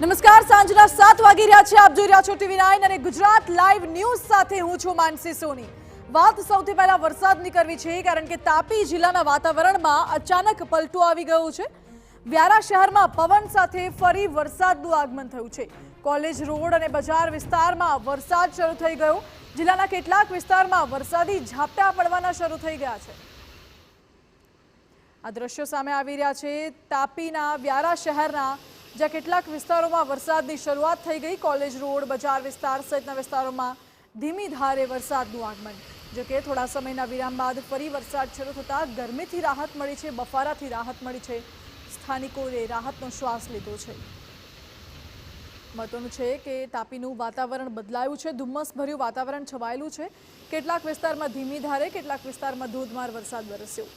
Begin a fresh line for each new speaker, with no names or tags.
નમસ્કાર, સાંજના 7 વાગી રહ્યા છે। આપ જોઈ રહ્યા છો TV9 અને ગુજરાત લાઈવ ન્યૂઝ સાથે હું છું માનસી સોની। વાત સૌથી પહેલા વરસાદની કરવી છે, કારણ કે તાપી જિલ્લાના વાતાવરણમાં અચાનક પલટો આવી ગયો છે। વ્યારા શહેરમાં પવન સાથે ફરી વરસાદનું આગમન થયું છે। કોલેજ રોડ અને બજાર વિસ્તારમાં વરસાદ શરૂ થઈ ગયો। જિલ્લાના કેટલાક વિસ્તારમાં વરસાદી ઝાપટા પડવાના શરૂ થઈ ગયા છે। આ દ્રશ્યો સામે આવી રહ્યા છે તાપીના વ્યારા શહેરના, જ્યાં કેટલાક વિસ્તારોમાં વરસાદની શરૂઆત થઈ ગઈ। કોલેજ રોડ, બજાર વિસ્તાર સહિતના વિસ્તારોમાં ધીમી ધારે વરસાદનું આગમન। જો કે થોડા સમયના વિરામ બાદ ફરી વરસાદ શરૂ થતાં ગરમીથી રાહત મળી છે, બફારાથી રાહત મળી છે। સ્થાનિકોએ રાહતનો શ્વાસ લીધો છે। મહત્વનું છે કે તાપીનું વાતાવરણ બદલાયું છે, ધુમ્મસભર્યું વાતાવરણ છવાયેલું છે। કેટલાક વિસ્તારમાં ધીમી ધારે, કેટલાક વિસ્તારમાં ધોધમાર વરસાદ વરસ્યો।